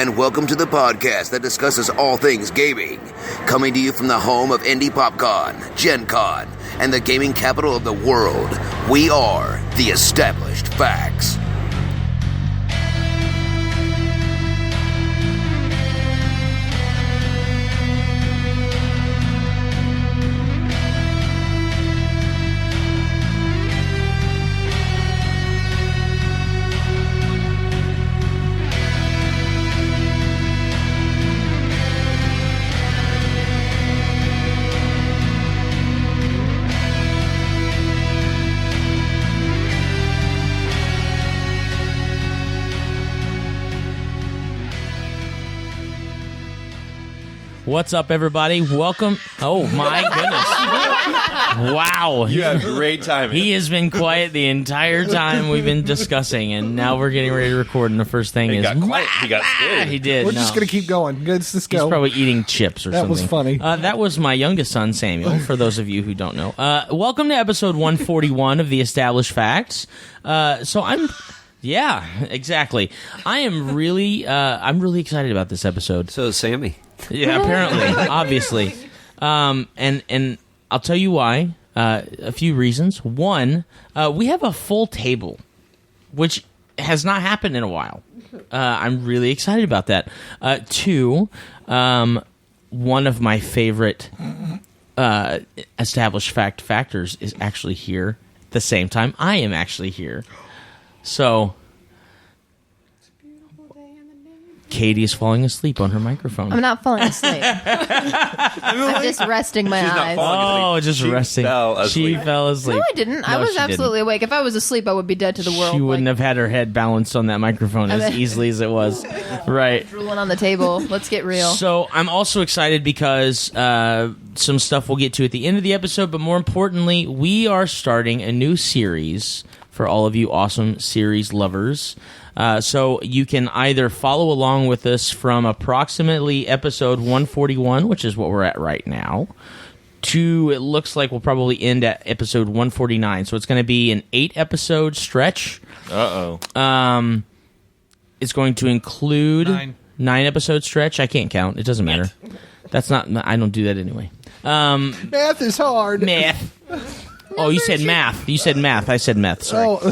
and welcome to the podcast that discusses all things gaming. Coming to you from the home of Indy PopCon, GenCon, and the gaming capital of the world, we are the Established Facts. What's up, everybody? Welcome. Oh, my goodness. Wow. You have great timing. He has been quiet the entire time we've been discussing, and now we're getting ready to record, and the first thing He is... got quiet. He got scared. He did. We're just going to keep going. Let's just go. He's probably eating chips or That something. was funny. That was my youngest son, Samuel, for those of you who don't know. Welcome to episode 141 of The Established Facts. Yeah, exactly. I'm really excited about this episode. So is Sammy. Yeah, apparently, obviously. And I'll tell you why. A few reasons. One, we have a full table, which has not happened in a while. I'm really excited about that. Two, one of my favorite established factors is actually here at the same time I am actually here. So... Kaytie is falling asleep on her microphone. I'm not falling asleep. I'm just resting my eyes. Oh, just resting. She fell asleep. No, I didn't. I was absolutely awake. If I was asleep, I would be dead to the world. She wouldn't have had her head balanced on that microphone as easily as it was. Right. Drooling on the table. Let's get real. So I'm also excited because some stuff we'll get to at the end of the episode, but more importantly, we are starting a new series for all of you awesome series lovers. So you can either follow along with us from approximately episode 141, which is what we're at right now, to it looks like we'll probably end at episode 149. So it's going to be an 8-episode stretch. Uh-oh. It's going to include 9-episode stretch. I can't count. It doesn't matter. That's not. I don't do that anyway. Math is hard. Math. Oh, you said math. You said math. I said meth. Sorry.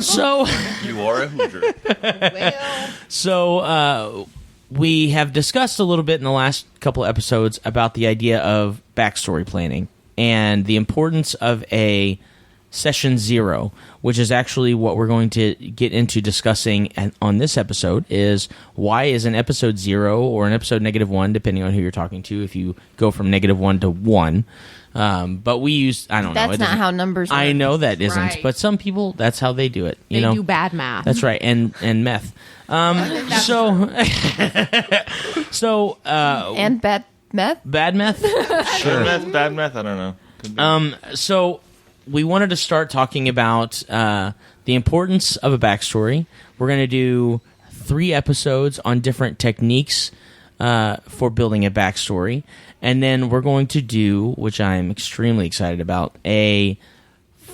So You are a Hoosier. So we have discussed a little bit in the last couple episodes about the idea of backstory planning and the importance of a session 0, which is actually what we're going to get into discussing on this episode, is why is an episode 0 or an episode -1, depending on who you're talking to, if you go from -1 to 1. But we use, I don't know. That's not how numbers work. I know that isn't, Right. but some people, that's how they do it. You They know? do bad math. That's right, and meth. So And bad meth? bad meth? Good meth, bad meth, I don't know. Could be. So we wanted to start talking about the importance of a backstory. We're going to do 3 episodes on different techniques for building a backstory. And then we're going to do, which I'm extremely excited about, a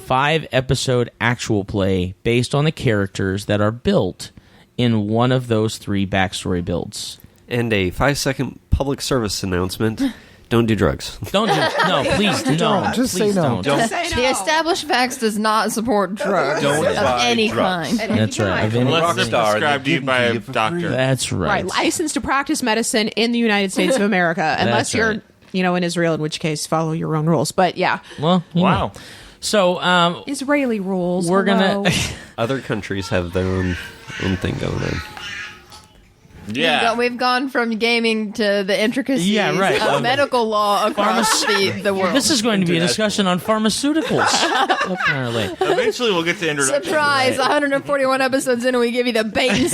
5-episode actual play based on the characters that are built in one of those 3 backstory builds. And a 5-second public service announcement. Don't do drugs. Don't do no, please no. Don't. Just please say no. Don't. The Established Facts does not support drugs Don't of buy any drugs. kind. That's right. Of any- Unless it's Rockstar, prescribed to you they by a give you for doctor. That's right. Right, licensed to practice medicine in the United States of America, unless That's you're, right. in Israel, in which case follow your own rules. But yeah, Well, you know. Wow. So Israeli rules. we're hello. gonna. Other countries have their own thing going on. Yeah. We've gone from gaming to the intricacies Yeah, right. of medical law across the world. This is going to be a discussion on pharmaceuticals. Apparently. Eventually we'll get to introduction. Surprise! 141 episodes in, and we give you the bait and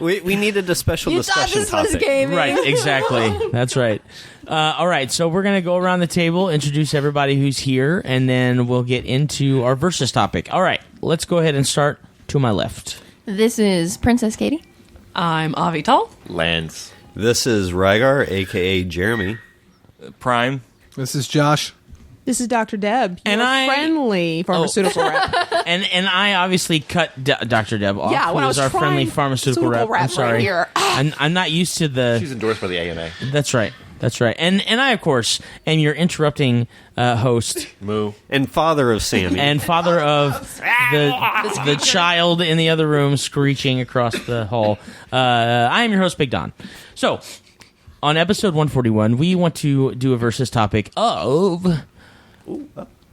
switch. We needed a special You thought discussion this was topic. gaming, Right, exactly. That's right. All right, so we're going to go around the table, introduce everybody who's here, and then we'll get into our versus topic. All right, let's go ahead and start to my left. This is Princess Kaytie. I'm Avital. Lance. This is Ragaar, a.k.a. Jeremy. Prime. This is Josh. This is Dr. Deb, And your I- friendly pharmaceutical rep. And I obviously cut Dr. Deb off. Yeah, when who I was was our friendly trying pharmaceutical rep. rep I'm sorry. right here. I'm not used to the. She's endorsed by the AMA. That's right. That's right. And I, of course, am your interrupting host Moo. And father of Sammy. and father of the child in the other room screeching across the hall. I am your host, Big Don. So, on episode 141, we want to do a versus topic of...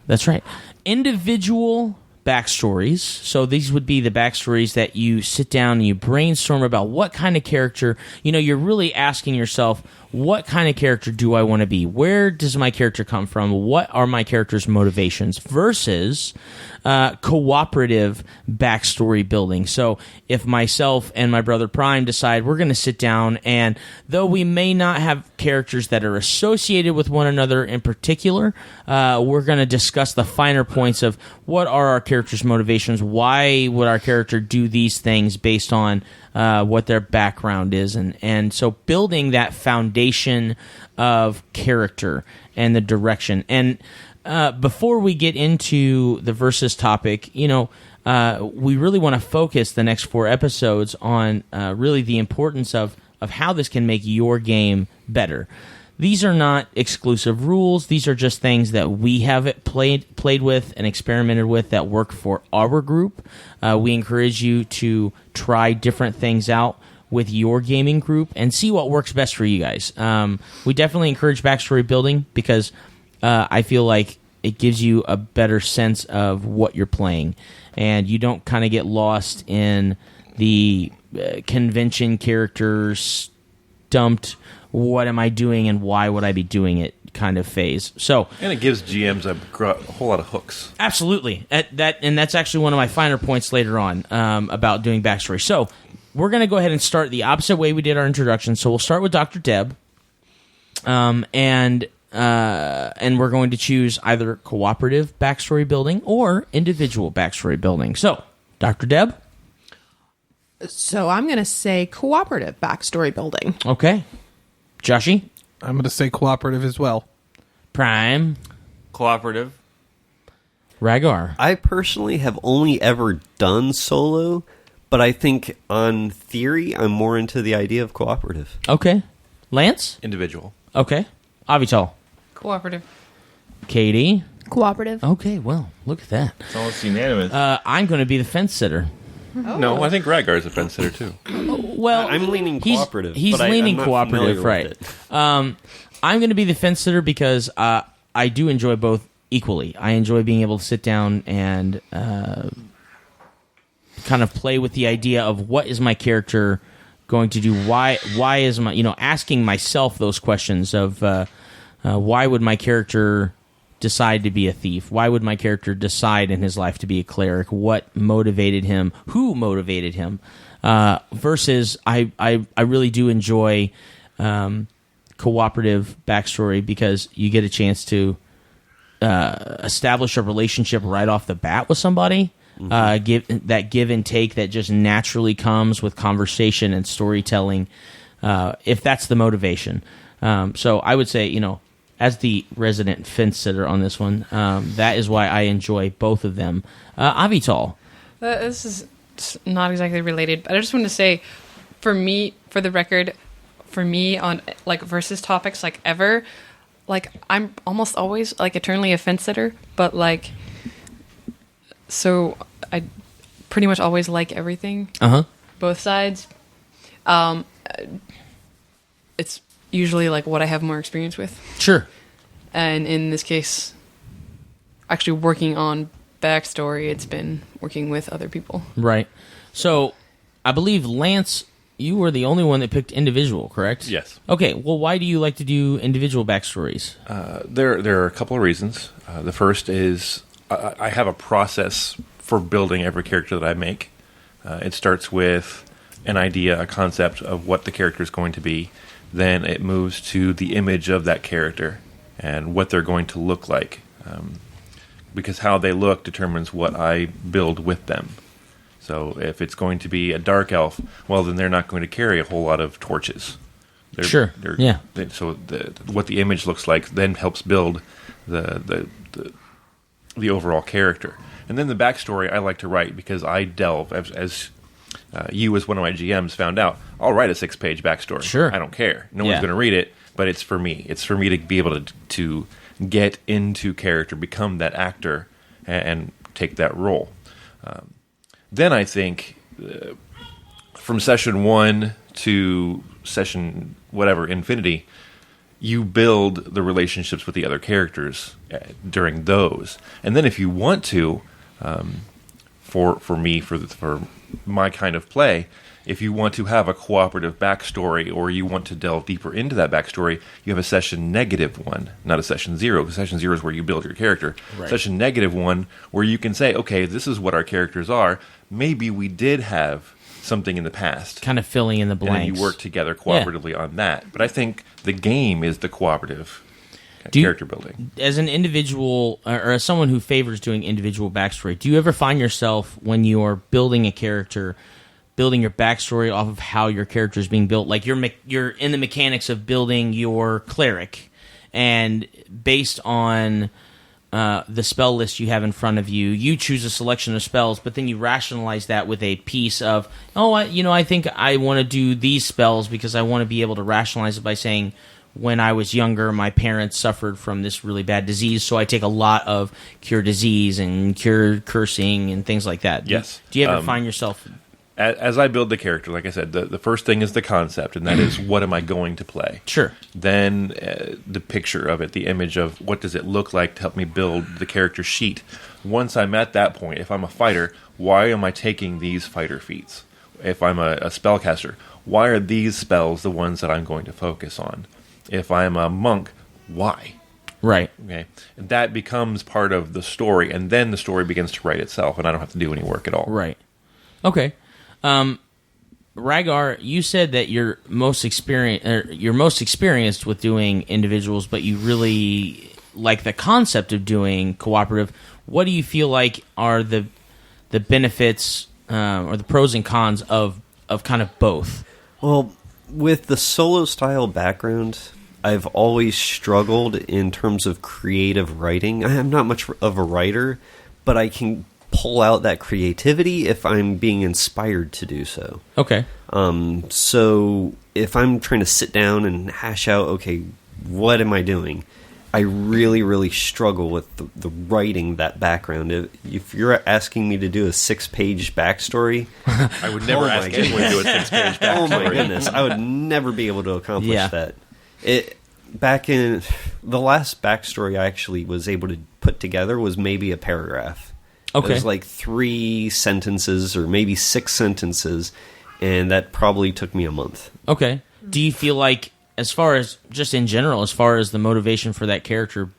That's right. Individual backstories. So these would be the backstories that you sit down and you brainstorm about what kind of character, you're really asking yourself, what kind of character do I want to be? Where does my character come from? What are my character's motivations? Versus cooperative backstory building. So if myself and my brother Prime decide we're going to sit down, and though we may not have characters that are associated with one another in particular, we're going to discuss the finer points of what are our character's motivations, why would our character do these things based on what their background is, and so building that foundation of character and the direction. And before we get into the versus topic, we really want to focus the next 4 episodes on really the importance of how this can make your game better. These are not exclusive rules. These are just things that we have played with and experimented with that work for our group. We encourage you to try different things out with your gaming group and see what works best for you guys. We definitely encourage backstory building because I feel like it gives you a better sense of what you're playing, and you don't kind of get lost in the convention characters dumped, what am I doing and why would I be doing it kind of phase. So, And it gives GMs a whole lot of hooks. Absolutely. And that's actually one of my finer points later on about doing backstory. So we're going to go ahead and start the opposite way we did our introduction. So we'll start with Dr. Deb, and we're going to choose either cooperative backstory building or individual backstory building. So, Dr. Deb? So I'm going to say cooperative backstory building. Okay. Joshy? I'm going to say cooperative as well. Prime? Cooperative. Ragaar? I personally have only ever done solo, but I think on theory, I'm more into the idea of cooperative. Okay. Lance? Individual. Okay. Avital? Cooperative. Kaytie? Cooperative. Okay, well, look at that. It's almost unanimous. I'm going to be the fence sitter. No, I think Ragaar is a fence sitter, too. Well, I'm leaning cooperative. He's but leaning I'm not cooperative, familiar right? with it. I'm going to be the fence sitter because I do enjoy both equally. I enjoy being able to sit down and kind of play with the idea of what is my character going to do. Why is my asking myself those questions of why would my character decide to be a thief? Why would my character decide in his life to be a cleric? What motivated him? Who motivated him? Versus, I really do enjoy cooperative backstory because you get a chance to establish a relationship right off the bat with somebody. Give and take that just naturally comes with conversation and storytelling, if that's the motivation. So I would say, as the resident fence sitter on this one, that is why I enjoy both of them. Avital. This is not exactly related, but I just want to say, for me, for the record, for me on like versus topics like ever, like I'm almost always like eternally a fence sitter, but like, so I pretty much always like everything. Both sides. It's usually like what I have more experience with. Sure. And in this case, actually working on backstory, it's been working with other people. Right. So, I believe, Lance, you were the only one that picked individual, correct? Yes. Okay, well, why do you like to do individual backstories? There are a couple of reasons. The first is I have a process for building every character that I make. It starts with an idea, a concept of what the character is going to be. Then it moves to the image of that character and what they're going to look like. Because how they look determines what I build with them. So if it's going to be a dark elf, well, then they're not going to carry a whole lot of torches. Sure, yeah. So what the image looks like then helps build the overall character. And then the backstory I like to write because I delve, as you as one of my GMs found out, I'll write a 6-page backstory. Sure. I don't care. No one's going to read it, but it's for me. It's for me to be able to get into character, become that actor, and take that role. Then I think from session 1 to session whatever, Infinity, you build the relationships with the other characters during those. And then if you want to, for my kind of play, if you want to have a cooperative backstory or you want to delve deeper into that backstory, you have a session -1, not a session 0, because session 0 is where you build your character. Right. Session -1, where you can say, okay, this is what our characters are. Maybe we did have something in the past. Kind of filling in the blanks. And then you work together cooperatively on that. But I think the game is the cooperative character building. As an individual, or as someone who favors doing individual backstory, do you ever find yourself, when you are building a character, building your backstory off of how your character is being built? Like you're in the mechanics of building your cleric, and based on the spell list you have in front of you, you choose a selection of spells, but then you rationalize that with a piece of, I think I want to do these spells because I want to be able to rationalize it by saying, when I was younger, my parents suffered from this really bad disease, so I take a lot of cure disease and cure cursing and things like that. Yes. Do you ever find yourself... As I build the character, like I said, the first thing is the concept, and that is, what am I going to play? Sure. Then the picture of it, the image of what does it look like to help me build the character sheet. Once I'm at that point, if I'm a fighter, why am I taking these fighter feats? If I'm a spellcaster, why are these spells the ones that I'm going to focus on? If I'm a monk, why? Right. Okay. And that becomes part of the story, and then the story begins to write itself, and I don't have to do any work at all. Right. Okay. Ragaar, you said that you're most experienced with doing individuals, but you really like the concept of doing cooperative. What do you feel like are the benefits or the pros and cons of kind of both? Well, with the solo style background, I've always struggled in terms of creative writing. I'm not much of a writer, but I can pull out that creativity if I'm being inspired to do so. Okay. So if I'm trying to sit down and hash out, okay, what am I doing? I really, really struggle with the writing that background. If you're asking me to do a 6-page backstory, I would never ask anyone to do a 6-page backstory. Oh my goodness, I would never be able to accomplish that. Back in the last backstory I actually was able to put together was maybe a paragraph. Okay. It was like 3 sentences or maybe 6 sentences, and that probably took me a month. Okay. Do you feel like, as far as, just in general, as far as the motivation for that character,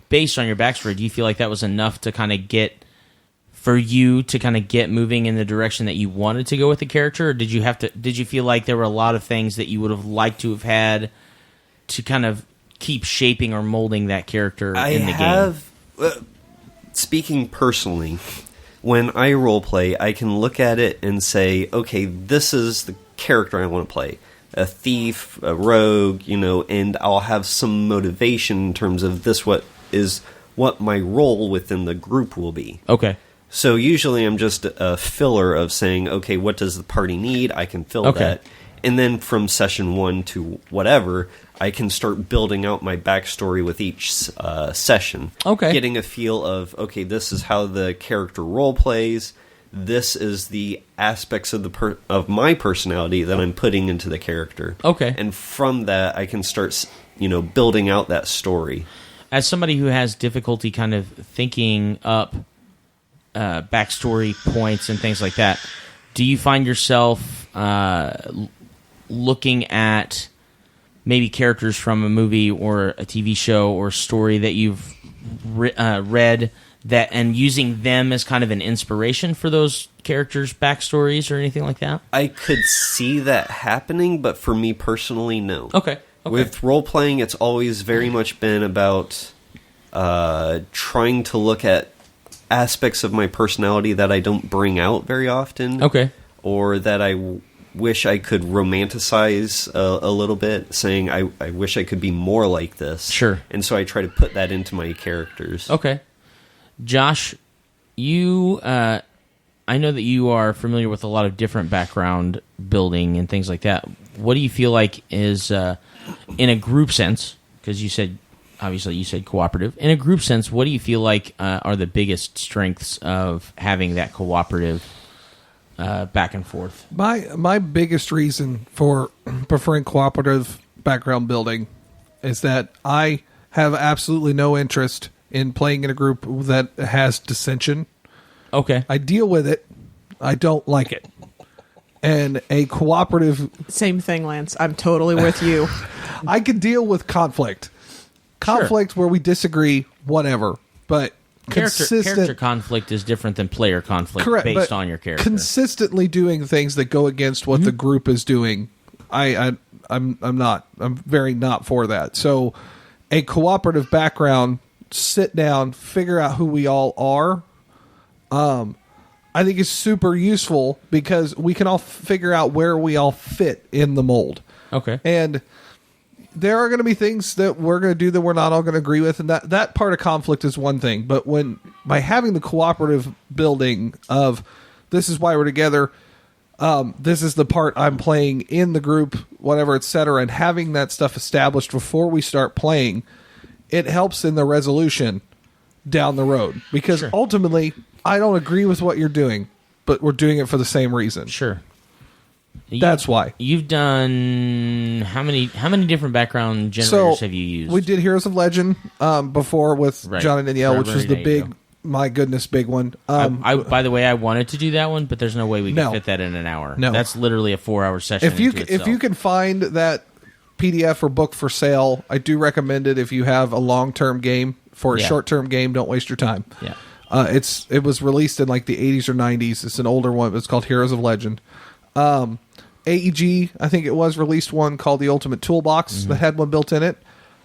based on your backstory, do you feel like that was enough to kind of get moving in the direction that you wanted to go with the character, or did you feel like there were a lot of things that you would have liked to have had to kind of keep shaping or molding that character in the game? Speaking personally, when I roleplay, I can look at it and say, okay, this is the character I want to play. A thief, a rogue, and I'll have some motivation in terms of what my role within the group will be. Okay. So usually I'm just a filler of saying, okay, what does the party need? I can fill that. And then from session 1 to whatever, I can start building out my backstory with each session. Okay. Getting a feel of, okay, this is how the character role plays. This is the aspects of my personality that I'm putting into the character. Okay. And from that, I can start, building out that story. As somebody who has difficulty kind of thinking up backstory points and things like that, do you find yourself looking at maybe characters from a movie or a TV show or story that you've read that, and using them as kind of an inspiration for those characters' backstories or anything like that? I could see that happening, but for me personally, no. Okay. With role-playing, it's always very much been about trying to look at aspects of my personality that I don't bring out very often. Okay. Or that I wish I could romanticize a little bit, saying I wish I could be more like this. Sure. And so I try to put that into my characters. Okay. Josh, you, I know that you are familiar with a lot of different background building and things like that. What do you feel like is, in a group sense, because you said cooperative. In a group sense, what do you feel like are the biggest strengths of having that cooperative back and forth? My biggest reason for preferring cooperative background building is that I have absolutely no interest in playing in a group that has dissension. Okay. I deal with it. I don't like it. And a cooperative... Same thing, Lance. I'm totally with you. I can deal with conflict. Conflict where we disagree, whatever. But character conflict is different than player conflict based on your character. Consistently doing things that go against what the group is doing, I'm very not for that. So a cooperative background, sit down, figure out who we all are, I think is super useful because we can all figure out where we all fit in the mold. Okay. And there are going to be things that we're going to do that we're not all going to agree with, and that part of conflict is one thing. But by having the cooperative building of this is why we're together, this is the part I'm playing in the group, whatever, etc., and having that stuff established before we start playing, it helps in the resolution down the road. Because ultimately, I don't agree with what you're doing, but we're doing it for the same reason. Sure. That's why. You've done how many different background generators have you used? We did Heroes of Legend before with John and Danielle, which was the big, my goodness, big one. By the way, I wanted to do that one, but there's no way we can fit that in an hour. No. That's literally a 4-hour session. If you can find that PDF or book for sale, I do recommend it if you have a long-term game. For a short-term game, don't waste your time. Yeah. It was released in like the 80s or 90s. It's an older one. It's called Heroes of Legend. AEG, I think it was, released one called the Ultimate Toolbox that had one built in it.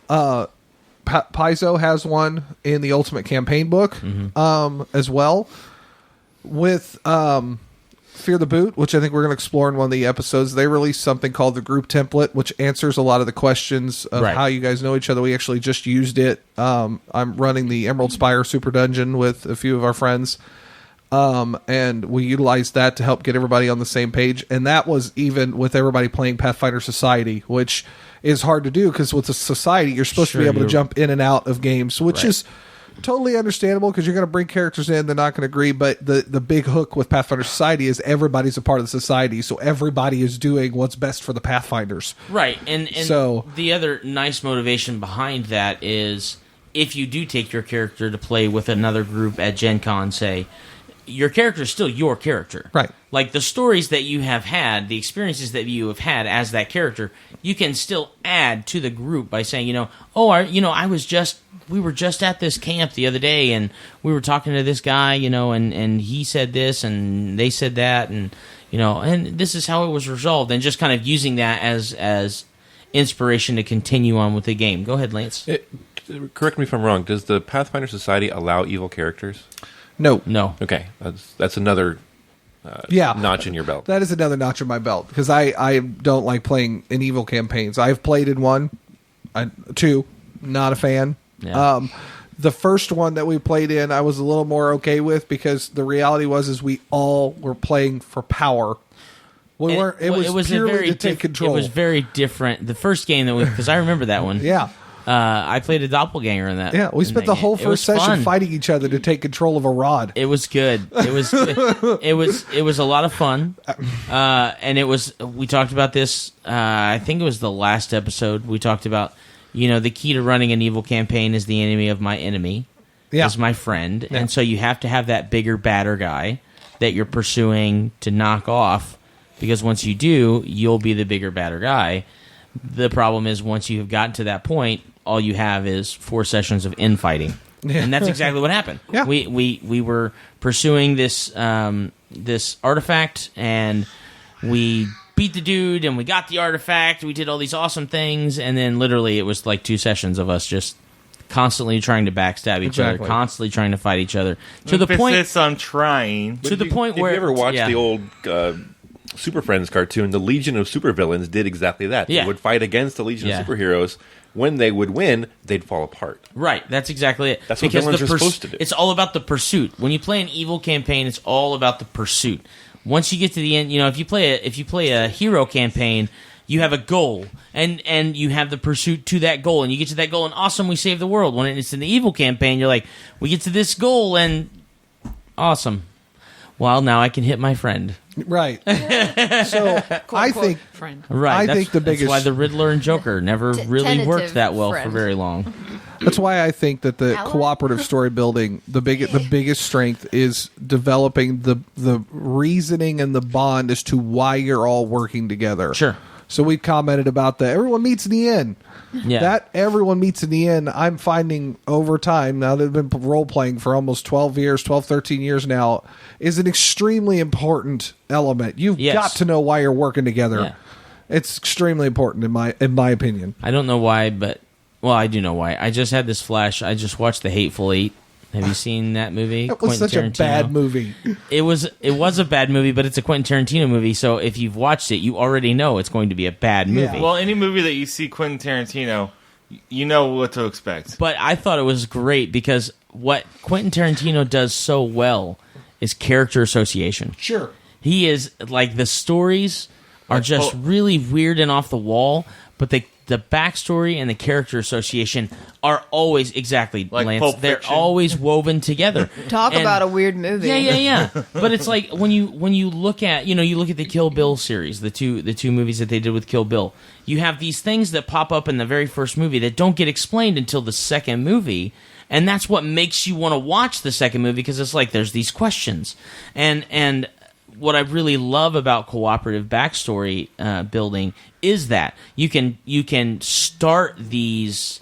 Paizo has one in the Ultimate Campaign book as well. With Fear the Boot, which I think we're going to explore in one of the episodes, they released something called the Group Template, which answers a lot of the questions of how you guys know each other. We actually just used it. I'm running the Emerald Spire Super Dungeon with a few of our friends. And we utilized that to help get everybody on the same page. And that was even with everybody playing Pathfinder Society, which is hard to do because with a society, you're supposed to be able to jump in and out of games, which is totally understandable because you're going to bring characters in, they're not going to agree. But the big hook with Pathfinder Society is everybody's a part of the society. So everybody is doing what's best for the Pathfinders. Right. And so the other nice motivation behind that is if you do take your character to play with another group at GenCon, say, your character is still your character. Right. Like the stories that you have had, the experiences that you have had as that character, you can still add to the group by saying, we were just at this camp the other day and we were talking to this guy, and he said this and they said that and this is how it was resolved, and just kind of using that as inspiration to continue on with the game. Go ahead, Lance. Correct me if I'm wrong. Does the Pathfinder Society allow evil characters? No. Okay, that's another notch in your belt. That is another notch in my belt because I don't like playing in evil campaigns. I've played in one, two, not a fan. Yeah. The first one that we played in, I was a little more okay with because the reality was we all were playing for power. We weren't. It was purely to take control. It was very different. The first game that because I remember that one. Yeah. I played a doppelganger in that. Yeah, we spent the whole first session fighting each other to take control of a rod. It was good. It was it was a lot of fun. And it was. We talked about this. I think it was the last episode. We talked about the key to running an evil campaign is the enemy of my enemy is my friend, and so you have to have that bigger, badder guy that you're pursuing to knock off, because once you do, you'll be the bigger, badder guy. The problem is once you have gotten to that point, all you have is 4 sessions of infighting. And that's exactly what happened. Yeah. We were pursuing this this artifact, and we beat the dude, and we got the artifact. We did all these awesome things, and then literally it was like 2 sessions of us just constantly trying to backstab each other, constantly trying to fight each other. To the point I'm trying. To the point where did you ever watch the old Super Friends cartoon, the Legion of Supervillains did exactly that. Yeah. They would fight against the Legion Yeah. of Superheroes. When they would win, they'd fall apart. Right, that's exactly it. That's what villains are supposed to do. It's all about the pursuit. When you play an evil campaign, it's all about the pursuit. Once you get to the end, if you play a hero campaign, you have a goal, and you have the pursuit to that goal, and you get to that goal, and awesome, we save the world. When it's in the evil campaign, you're like, we get to this goal, and awesome. Well, now I can hit my friend. Right. So I think friend. Right. I think the biggest- That's why the Riddler and Joker never really tentative worked that well for friend. very long. that's why I think that the Ally? cooperative story building, the biggest strength is developing the reasoning and the bond as to why you're all working together. Sure. So we commented about that. Everyone meets in the end. Yeah. That everyone meets in the end, I'm finding over time, now that I've been role-playing for almost 13 years now, is an extremely important element. You've Yes. got to know why you're working together. Yeah. It's extremely important in my opinion. I don't know why, but I do know why. I just had this flash. I just watched The Hateful Eight. Have you seen that movie? It was Quentin such a Tarantino? bad movie. It was a bad movie, but it's a Quentin Tarantino movie. So if you've watched it, you already know it's going to be a bad movie. Yeah. Well, any movie that you see Quentin Tarantino, you know what to expect. But I thought it was great because what Quentin Tarantino does so well is character association. Sure. He is like the stories are just really weird and off the wall, but the backstory and the character association are always exactly Like Lance. Pulp They're Fiction. always woven together. Talk And- about a weird movie. Yeah. But it's like when you look at the Kill Bill series, the two movies that they did with Kill Bill, you have these things that pop up in the very first movie that don't get explained until the second movie. And that's what makes you want to watch the second movie because it's like there's these questions. And what I really love about cooperative backstory building is that you can start these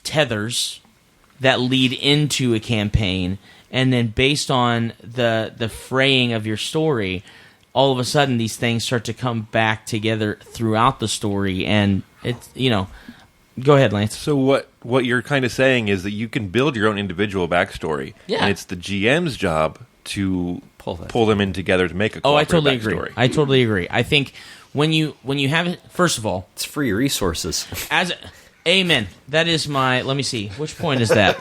tethers that lead into a campaign, and then based on the fraying of your story, all of a sudden these things start to come back together throughout the story, and it's Go ahead, Lance. So what you're kind of saying is that you can build your own individual backstory, Yeah. and it's the GM's job to Pull them in together to make a Oh, I cooperative totally agree. backstory. I totally agree. I think when you have it, first of all, It's free resources. amen. That is my. Let me see. Which point is that?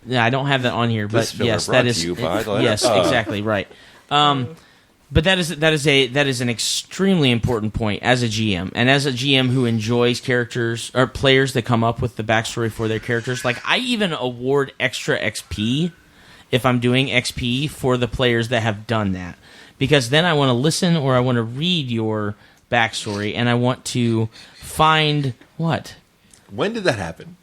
Yeah, I don't have that on here, but This filler yes, brought that to is. you by the- Yes, exactly right. But that is an extremely important point as a GM, and as a GM who enjoys characters or players that come up with the backstory for their characters. Like I even award extra XP if I'm doing XP for the players that have done that, because then I want to listen or I want to read your backstory and I want to find what. When did that happen?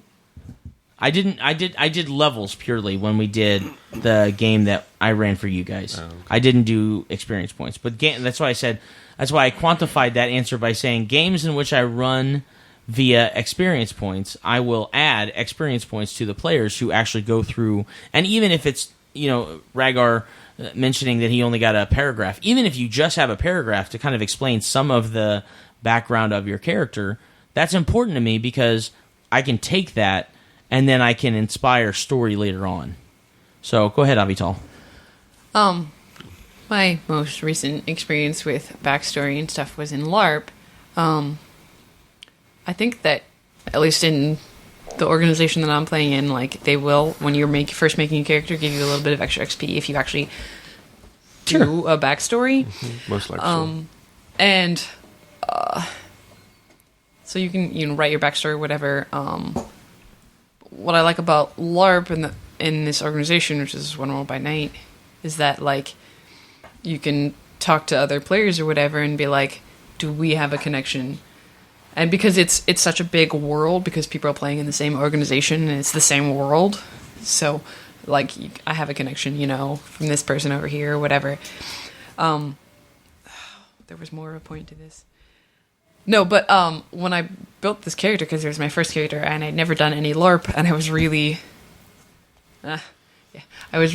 I did levels purely when we did the game that I ran for you guys. Oh, okay. I didn't do experience points, but that's why I said, that's why I quantified that answer by saying games in which I run via experience points, I will add experience points to the players who actually go through, and even if it's, Ragaar mentioning that he only got a paragraph, even if you just have a paragraph to kind of explain some of the background of your character, that's important to me because I can take that and then I can inspire story later on. So go ahead, Avital. My most recent experience with backstory and stuff was in LARP. I think that, at least in the organization that I'm playing in, like they will, when you're first making a character, give you a little bit of extra XP if you actually do a backstory. Most likely. So. And so you can write your backstory, whatever. What I like about LARP in this organization, which is One World by Night, is that like you can talk to other players or whatever and be like, do we have a connection? And because it's such a big world, because people are playing in the same organization and it's the same world, so like I have a connection, from this person over here or whatever. There was more of a point to this. No, but when I built this character, because it was my first character, and I'd never done any LARP, and I was really, I was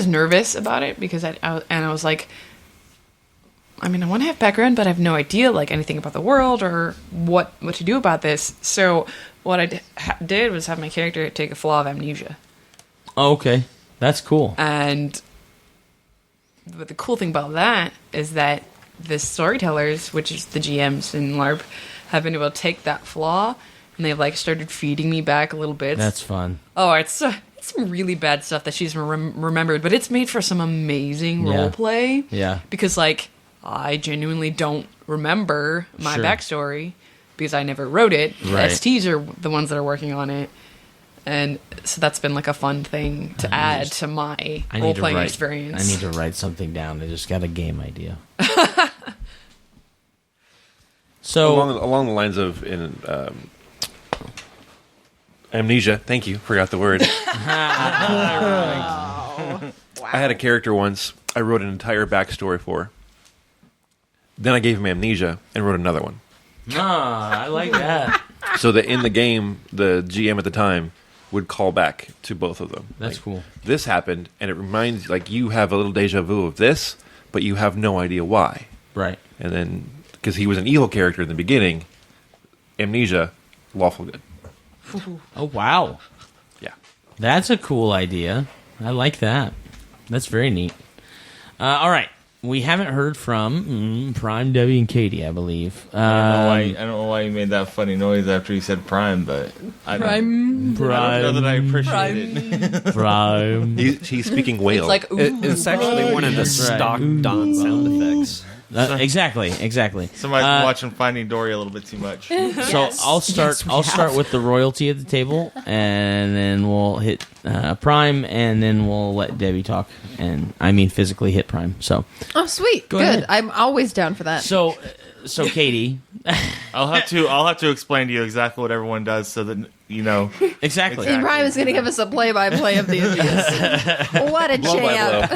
nervous about it because I was like, I mean, I want to have background, but I have no idea like anything about the world or what to do about this. So what I did was have my character take a flaw of amnesia. Oh, okay, that's cool. And but the cool thing about that is that the storytellers, which is the GMs in LARP, have been able to take that flaw and they've like started feeding me back a little bit. That's fun. Oh, it's some really bad stuff that she's remembered, but it's made for some amazing role play. Yeah. Because like I genuinely don't remember my backstory because I never wrote it. Right. The STs are the ones that are working on it. And so that's been like a fun thing to add to my role-playing experience. I need to write something down. I just got a game idea. So along the lines of amnesia. Thank you. Forgot the word. I had a character once I wrote an entire backstory for. Then I gave him amnesia and wrote another one. I like that. So that in the game, the GM at the time would call back to both of them. That's cool. This happened, and it reminds like you have a little deja vu of this, but you have no idea why. Right. And then because he was an evil character in the beginning, amnesia, lawful good. Oh wow. Yeah. That's a cool idea. I like that. That's very neat. All right. We haven't heard from Prime, Debbie, and Kaytie, I believe. I don't know why you made that funny noise after you said Prime, but I don't know that I appreciate it. Prime. He's speaking whale. It's like, It's actually one of the stock Don sound effects. Exactly. Somebody's watching Finding Dory a little bit too much. So I'll start. I'll start with the royalty at the table, and then we'll hit Prime, and then we'll let Debbie talk. And I mean physically hit Prime. So Oh, sweet. Go Good. ahead. I'm always down for that. so Kaytie. I'll have to explain to you exactly what everyone does so that you know. Exactly. And Prime is going to give us a play-by-play of the abuse. What a champ.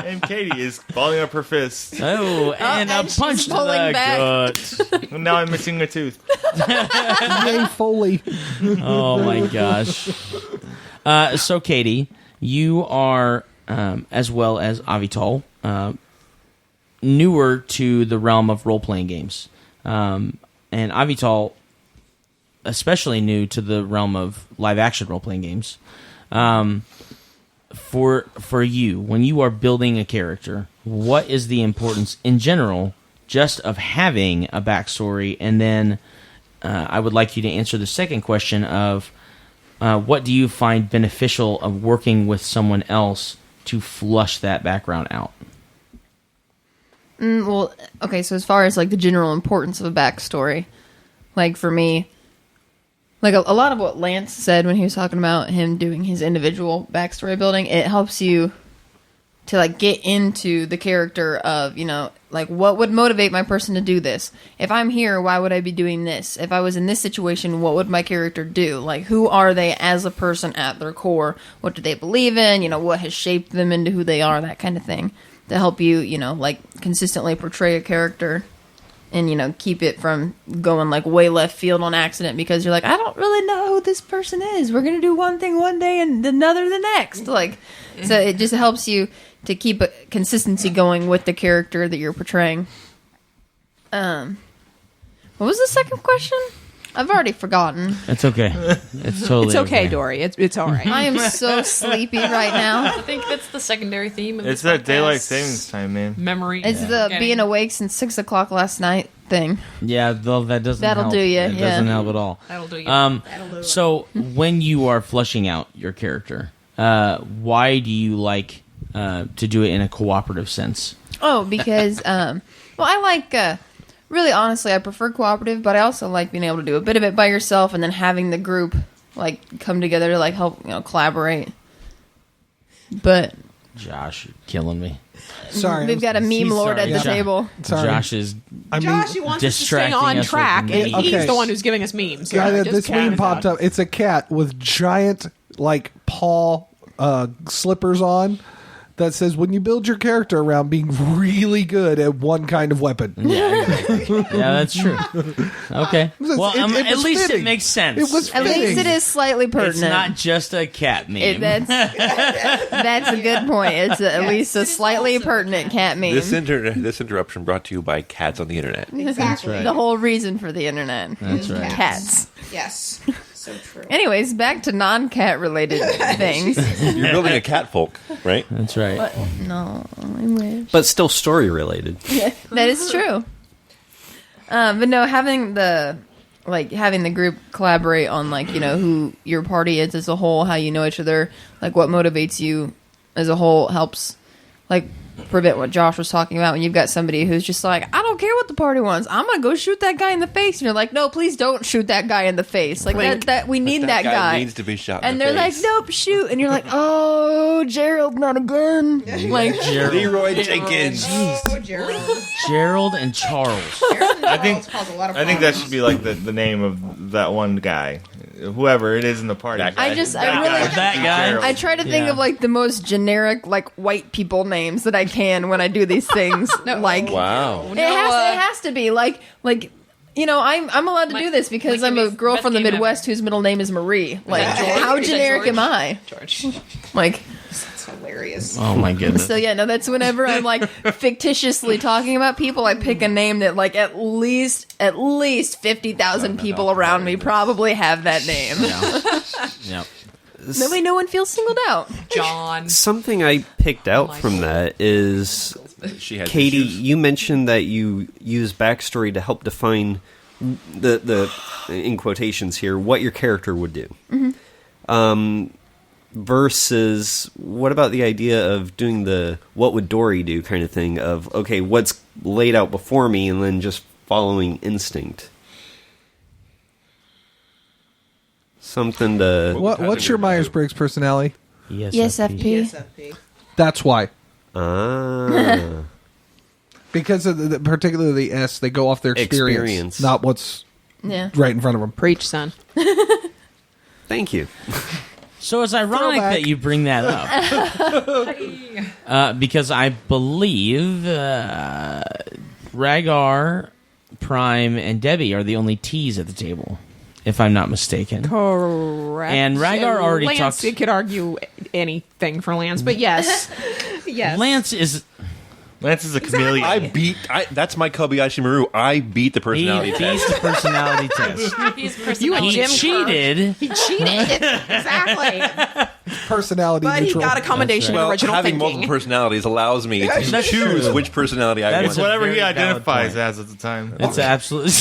And Kaytie is balling up her fist. Oh, and a and she's punch to pulling the back. gut. Now I'm missing a tooth. Yay, Foley. Oh my gosh. So Kaytie, you are as well as Avital newer to the realm of role-playing games, and Avital especially new to the realm of live-action role-playing games. For you, when you are building a character, what is the importance in general just of having a backstory? And then I would like you to answer the second question of what do you find beneficial of working with someone else to flush that background out? Well, okay, so as far as like the general importance of a backstory, like for me, like a lot of what Lance said when he was talking about him doing his individual backstory building, it helps you to like get into the character of, you know, like what would motivate my person to do this? If I'm here, why would I be doing this? If I was in this situation, what would my character do? Like, who are they as a person at their core? What do they believe in? You know, what has shaped them into who they are? That kind of thing to help you, you know, like consistently portray a character and, you know, keep it from going like way left field on accident because you're like, I don't really know who this person is. We're going to do one thing one day and another the next. Like, so it just helps you to keep a consistency going with the character that you're portraying. What was the second question? I've already forgotten. It's okay. It's totally It's okay, Dory. It's all right. I am so sleepy right now. I think that's the secondary theme of It's this that daylight podcast. savings time, man. Memory. It's the being awake since 6 o'clock last night thing. Yeah, though that doesn't That'll help. do ya, It yeah. doesn't help at all. That'll do you. So when you are fleshing out your character, why do you like to do it in a cooperative sense? Oh, because, well, I like, really honestly, I prefer cooperative, but I also like being able to do a bit of it by yourself and then having the group, like, come together to, like, help, you know, collaborate. But Josh, you're killing me. Sorry. we've got a meme lord at the sorry. table. Sorry. Josh is Josh, he wants us to stay distracting on us with track, the and memes. he's Okay. the one who's giving us memes. Guy, So that just this count meme it popped out. up. It's a cat with giant, like, paw slippers on. that says when you build your character around being really good at one kind of weapon. Yeah, that's true. Okay. Well, at least fitting. it makes sense. It was At least it is slightly pertinent. It's not just a cat meme. That's a good point. It's at least a slightly pertinent cat meme. This interruption brought to you by cats on the internet. Exactly. right. The whole reason for the internet. That's right. Cats. Yes. So true. Anyways, back to non-cat related things. You're building a cat folk, right? That's right. But, no, I wish. But still story related. That is true. But no, having the group collaborate on who your party is as a whole, how you know each other, like what motivates you as a whole helps prevent what Josh was talking about when you've got somebody who's just like, I don't care what the party wants, I'm gonna go shoot that guy in the face, and you're like, no, please don't shoot that guy in the face. Like that we need that guy needs to be shot and in the they're face. like, nope, shoot, and you're like, oh, Gerald, not again. Like Leroy Jenkins. Oh, Gerald. Gerald and Charles. I think that should be like the name of that one guy, whoever it is in the party. That guy. That guy. I try to think of the most generic white people names that I can when I do these things. Wow. It has to be like I'm allowed to do this because I'm a girl from the Midwest whose middle name is Marie. Like, how generic am I? George. That's hilarious. Oh my goodness. So yeah, no, that's whenever I'm fictitiously talking about people, I pick a name that at least 50,000 people around me probably have that name. Yeah. That way no one feels singled out. John. Something I picked out from that is, Kaytie, you mentioned that you use backstory to help define the in quotations here, what your character would do. Mm-hmm. Versus, what about the idea of doing the what would Dory do kind of thing of, okay, what's laid out before me and then just following instinct? Something to... What's your Myers-Briggs personality? ESFP. ESFP. That's why. Because of particularly the S, they go off their experience. Not what's right in front of them. Preach, son. Thank you. So it's ironic that you bring that up. Because I believe Ragaar, Prime, and Debbie are the only T's at the table, if I'm not mistaken. Correct. And Ragaar already Lance, talked... you could argue anything for Lance, but yes. Yes. Lance is a chameleon. That's my Kobayashi Maru. I beat the personality test. He beats the personality test. He cheated. He cheated. Exactly. Personality but neutral. He got a commendation of original having thinking. multiple personalities allows me to choose which personality I want. It's whatever he identifies as at the time. It's absolutely...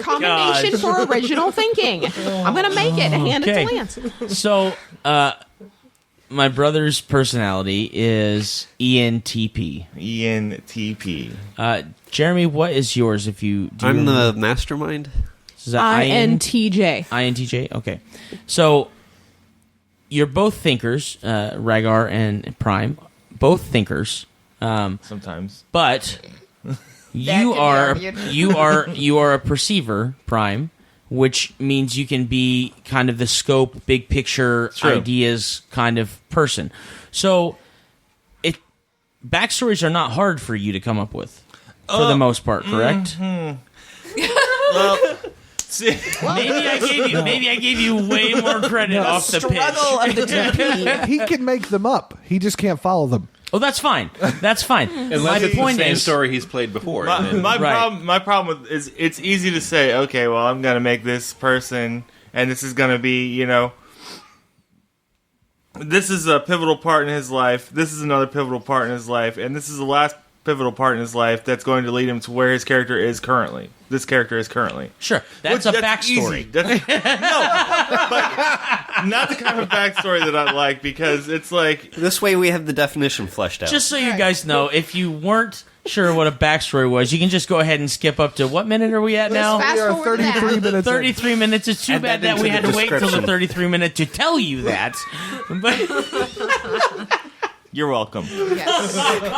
Commendation for original thinking. I'm going to make it and hand it to Lance. So, my brother's personality is ENTP. ENTP. Jeremy, what is yours? If you, I'm the mastermind. Is that INTJ. INTJ. Okay, so you're both thinkers, Ragaar and Prime, both thinkers. Sometimes, but you are a perceiver, Prime. Which means you can be kind of the scope, big picture ideas kind of person. So, backstories are not hard for you to come up with, for the most part, correct? Well, see, maybe I gave you way more credit off the pitch. Struggle of the TP. He can make them up. He just can't follow them. Oh, that's fine. That's fine. Unless it's the same story he's played before. My problem is it's easy to say, okay, well, I'm going to make this person, and this is going to be, this is a pivotal part in his life, this is another pivotal part in his life, and this is the last pivotal part in his life that's going to lead him to where his character is currently. This character is currently. Sure, that's a backstory. No, but not the kind of backstory that I like, because it's like... This way we have the definition fleshed out. Just so you guys know, if you weren't sure what a backstory was, you can just go ahead and skip up to what minute are we at now? We are 33 minutes. 33 minutes. It's too bad that we had to wait till the 33 minute to tell you that. But You're welcome. Yes.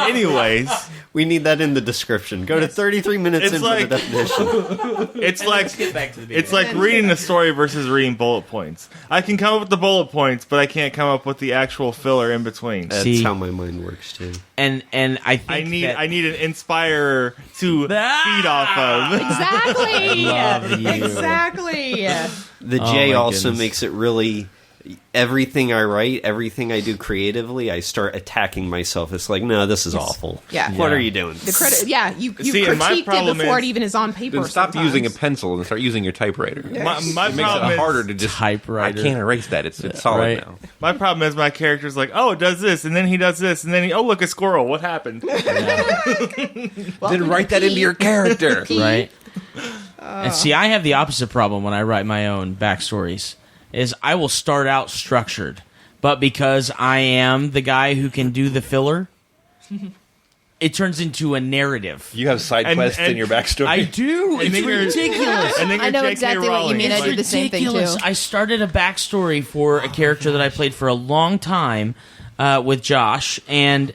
Anyways, We need that in the description. Go to 33 minutes It's in like- for the definition. it's Let's get back to the it's like reading a story versus reading bullet points. I can come up with the bullet points, but I can't come up with the actual filler in between. That's See. how my mind works too. and I think I need an inspirer to feed off of. Exactly. love you. Exactly. The Oh, J my also goodness. makes it really. Everything I write, everything I do creatively, I start attacking myself. It's like, no, this is awful. Yeah. What Yeah. are you doing? The credit. Yeah. You See, and my critiqued it problem before is- it even is on paper. Then stop sometimes. using a pencil and start using your typewriter. My It makes problem it is harder to just Typewriter. I can't erase that. It's solid Right. now. my problem is my character's like, oh, it does this, and then he does this, and then he, oh, look, a squirrel. What happened? Then write that into your character. right? And see, I have the opposite problem when I write my own backstories. Is I will start out structured, but because I am the guy who can do the filler, it turns into a narrative. You have side And- quests in and your backstory. I do. It's then you're- ridiculous. And then I you're know J.K. exactly what you Rowling. mean. I Like, do the same thing, Ridiculous. too. I started a backstory for a character that I played for a long time with Josh, and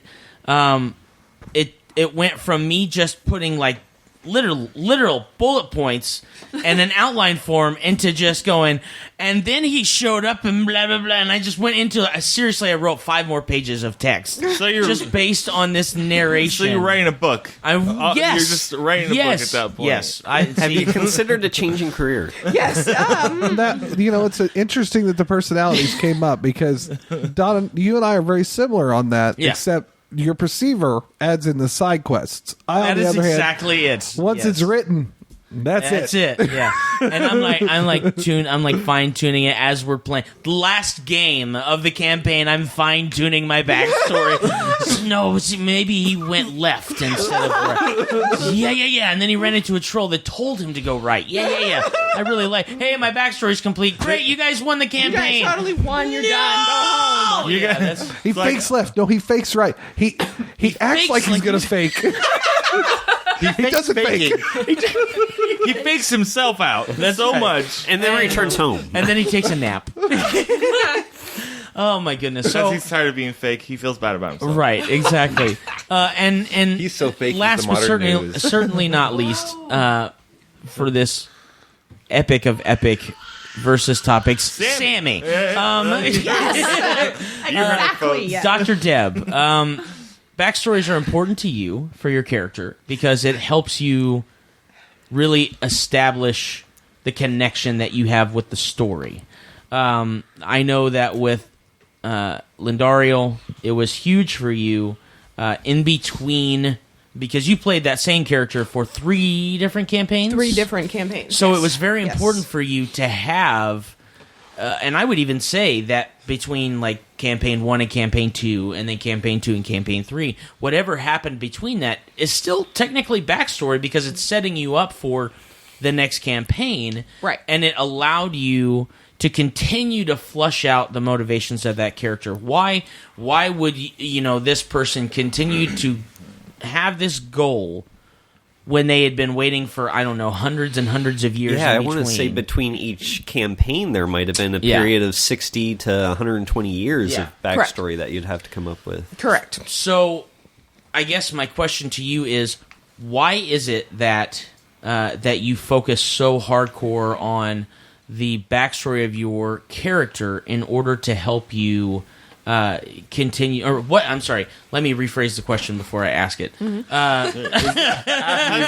it went from me just putting like literal bullet points and an outline form into just going, and then he showed up and blah blah blah, and I just went into seriously. I wrote 5 more pages of text So you're just based on this narration. So you're writing a book. Yes, You're just writing a book at that point. Yes, I Have you considered a changing career? Yes. That it's interesting that the personalities came up because Donna, you and I are very similar on that, Yeah. except your perceiver adds in the side quests. I, That on the is other hand, exactly it. once Yes. it's written, that's it. Yeah. And I'm like fine tuning it as we're playing. The last game of the campaign, I'm fine tuning my backstory. No, see, maybe he went left instead of right. Yeah. And then he ran into a troll that told him to go right. Yeah. I really like. Hey, my backstory's complete. Great, you guys won the You campaign. guys totally won. You're done. Go home. Oh, yeah, that's, He fakes left. No, he fakes right. He acts fakes like he's like gonna he's- fake. he doesn't fake. He fakes himself out so much. And then returns home. and then he takes a nap. Oh my goodness! Because So he's tired of being fake, he feels bad about himself. right, exactly. And He's so fake. last with but the modern certainly, news. certainly not least, for this epic of epic versus topics, Sammy. Exactly. Yeah. Dr. Deb, backstories are important to you for your character because it helps you really establish the connection that you have with the story. I know that with Lindariel, it was huge for you in between because you played that same character for 3 different campaigns. 3 different campaigns. So Yes. it was very Yes. important for you to have, and I would even say that between like campaign 1 and campaign 2, and then campaign 2 and campaign 3, whatever happened between that is still technically backstory because it's setting you up for the next campaign, Right. And it allowed you to continue to flush out the motivations of that character. Why would this person continue to have this goal when they had been waiting for, I don't know, hundreds and hundreds of years? Yeah, I in want to say between? between each campaign there might have been a Yeah. period of 60 to 120 years Yeah. of backstory that you'd have to come up with. Correct. So, I guess my question to you is, why is it that that you focus so hardcore on the backstory of your character in order to help you continue? Or what? I'm sorry. Let me rephrase the question before I ask it. Is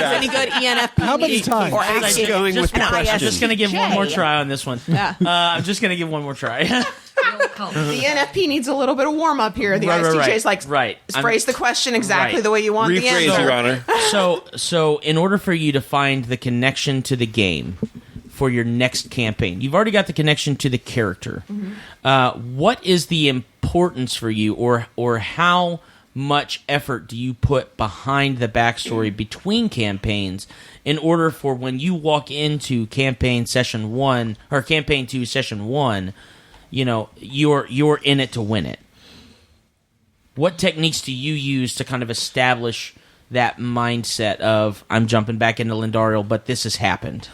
any good ENFP? How many times? Or I'm actually, going with the I'm question. just going to give one more try on this one. Yeah. I'm just going to give one more try. the ENFP needs a little bit of warm up here. The Right, right, ISTJ right. is like, Right. phrase the question exactly Right. the way you want the Rephrase, answer. Your Honor. So in order for you to find the connection to the game for your next campaign, you've already got the connection to the character. What is the importance for you, or how much effort do you put behind the backstory between campaigns in order for when you walk into campaign session 1 or campaign 2 session 1, you're in it to win it? What techniques do you use to kind of establish that mindset of, I'm jumping back into Lindariel, but this has happened?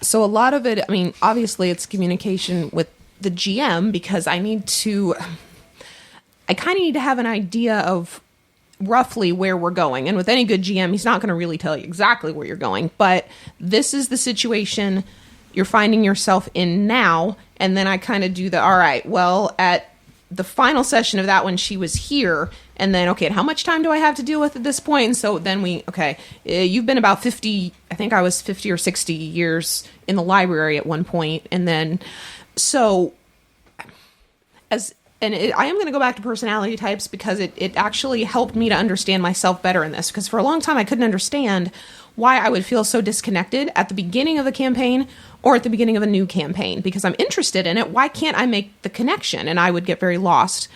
So a lot of it, I mean, obviously it's communication with the GM because I need to I kind of need to have an idea of roughly where we're going. And with any good GM, he's not going to really tell you exactly where you're going, but this is the situation you're finding yourself in now. And then I kind of do all right, well, at the final session of that one, she was here. And then, okay, and how much time do I have to deal with at this point? And so then you've been about 50, I think I was 50 or 60 years in the library at one point. And then, so I am going to go back to personality types because it actually helped me to understand myself better in this. Because for a long time, I couldn't understand why I would feel so disconnected at the beginning of the campaign or at the beginning of a new campaign. Because I'm interested in it, why can't I make the connection? And I would get very lost.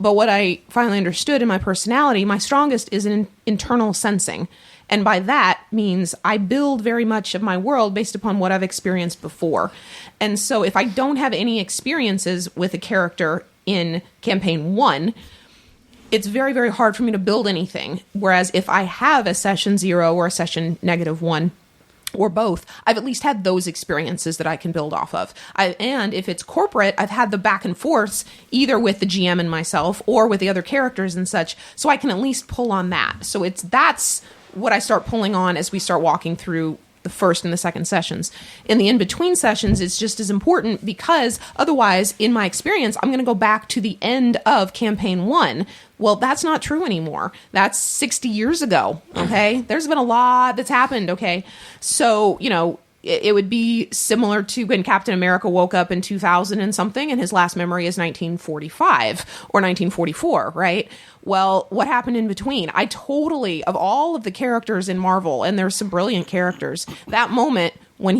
But what I finally understood in my personality, my strongest is in internal sensing. And by that means I build very much of my world based upon what I've experienced before. And so if I don't have any experiences with a character in campaign 1, it's very, very hard for me to build anything. Whereas if I have a session 0 or a session -1 or both, I've at least had those experiences that I can build off of. And if it's corporate, I've had the back and forths either with the GM and myself or with the other characters and such, so I can at least pull on that. So that's what I start pulling on as we start walking through the first and the second sessions. In the in-between sessions, it's just as important because otherwise, in my experience, I'm going to go back to the end of campaign 1. Well, that's not true anymore. That's 60 years ago, okay? There's been a lot that's happened, okay? So, it would be similar to when Captain America woke up in 2000 and something, and his last memory is 1945 or 1944, right? Well, what happened in between? Of all of the characters in Marvel, and there's some brilliant characters, that moment when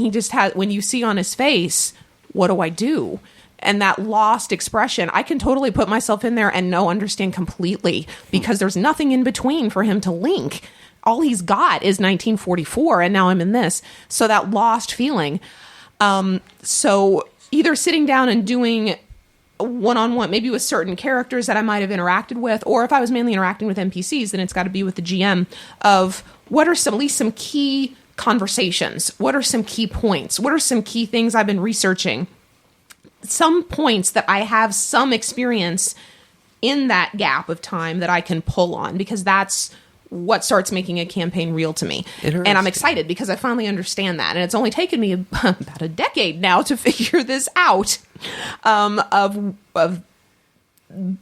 when you see on his face, what do I do? And that lost expression, I can totally put myself in there and understand completely because there's nothing in between for him to link. All he's got is 1944, and now I'm in this. So that lost feeling. So either sitting down and doing one-on-one, maybe with certain characters that I might have interacted with, or if I was mainly interacting with NPCs, then it's got to be with the GM of what are at least some key conversations? What are some key points? What are some key things I've been researching? Some points that I have some experience in that gap of time that I can pull on, because that's what starts making a campaign real to me. And I'm excited because I finally understand that. And it's only taken me about a decade now to figure this out,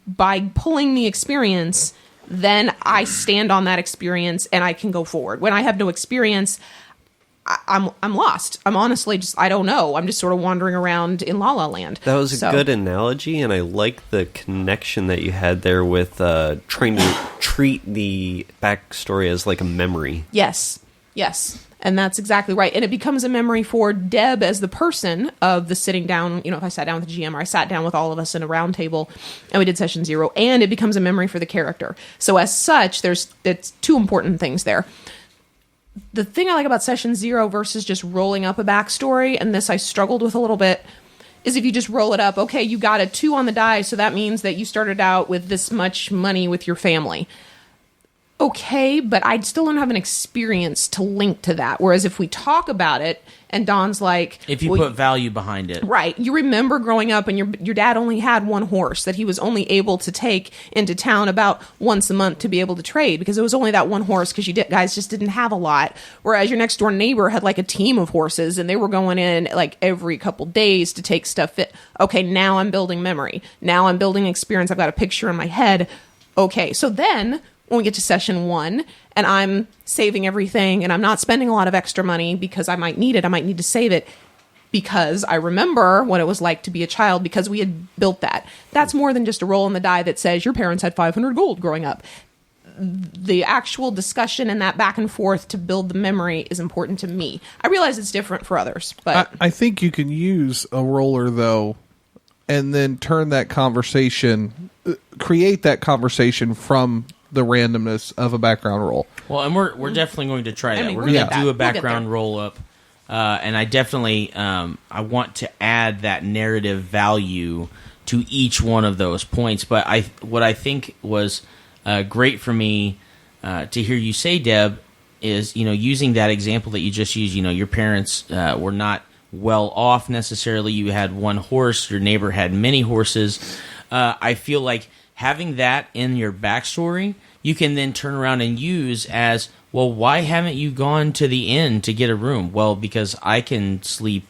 by pulling the experience, then I stand on that experience and I can go forward. When I have no experience, I'm lost. I'm honestly I don't know. I'm just sort of wandering around in La La Land. That was a good analogy, and I like the connection that you had there with trying to treat the backstory as like a memory. Yes. And that's exactly right. And it becomes a memory for Deb as the person of the sitting down, if I sat down with the GM or I sat down with all of us in a round table and we did session 0, and it becomes a memory for the character. So as such, it's two important things there. The thing I like about session 0 versus just rolling up a backstory, and this I struggled with a little bit, is if you just roll it up, okay, you got a 2 on the die, so that means that you started out with this much money with your family. Okay, but I still don't have an experience to link to that. Whereas if we talk about it, and Don's like... If you put value behind it. Right. You remember growing up and your dad only had one horse that he was only able to take into town about once a month to be able to trade, because it was only that one horse because you guys just didn't have a lot. Whereas your next door neighbor had like a team of horses and they were going in like every couple days to take stuff. Okay, now I'm building memory. Now I'm building experience. I've got a picture in my head. Okay, so then... when we get to session 1 and I'm saving everything and I'm not spending a lot of extra money because I might need it. I might need to save it because I remember what it was like to be a child because we had built that. That's more than just a roll on the die that says your parents had 500 gold growing up. The actual discussion and that back and forth to build the memory is important to me. I realize it's different for others, but I think you can use a roller though and then turn that conversation, create that conversation from the randomness of a background roll. Well, and we're definitely going to try that. I mean, we're going to do a background roll up, and I definitely I want to add that narrative value to each one of those points. But what I think was great for me to hear you say, Deb, is using that example that you just used. Your parents were not well off necessarily. You had one horse. Your neighbor had many horses. I feel like having that in your backstory, you can then turn around and use as, well, why haven't you gone to the inn to get a room? Well, because I can sleep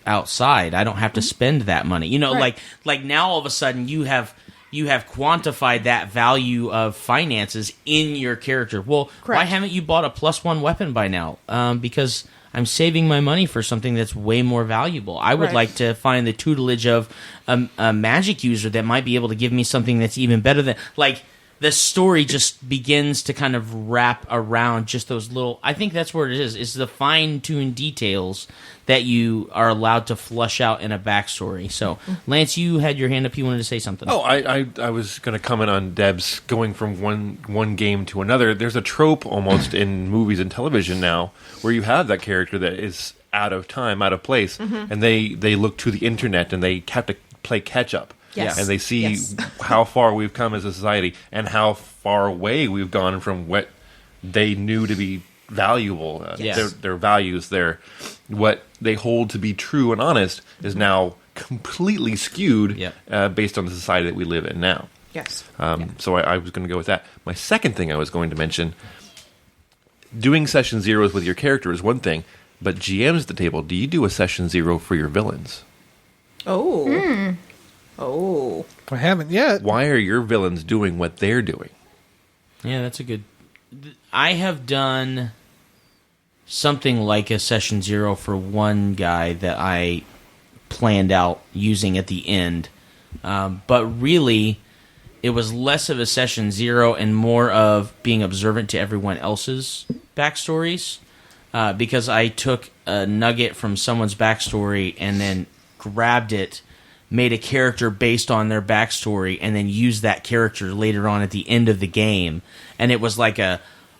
outside. I don't have to spend that money. You know, Right. like now all of a sudden you have quantified that value of finances in your character. Well, why Correct. haven't you bought a +1 weapon by now? Because I'm saving my money for something that's way more valuable. I would Right. like to find the tutelage of a magic user that might be able to give me something that's even better than, like, the story just begins to kind of wrap around just those little, I think that's where it is the fine-tuned details that you are allowed to flush out in a backstory. So, Lance, you had your hand up. You wanted to say something. Oh, I was going to comment on Deb's going from one game to another. There's a trope almost in movies and television now where you have that character that is out of time, out of place, and they look to the internet and they have to play catch up. Yes. And they see Yes. how far we've come as a society and how far away we've gone from what they knew to be valuable. Yes. Their values, what they hold to be true and honest is now completely skewed based on the society that we live in now. Yes. So I was going to go with that. My second thing I was going to mention, doing session zeros with your character is one thing, but GMs at the table, do you do a session 0 for your villains? Oh. Oh. I haven't yet. Why are your villains doing what they're doing? Yeah, that's a good... I have done something like a session 0 for one guy that I planned out using at the end. But really, it was less of a session 0 and more of being observant to everyone else's backstories. Because I took a nugget from someone's backstory and then grabbed it, made a character based on their backstory, and then used that character later on at the end of the game. And it was like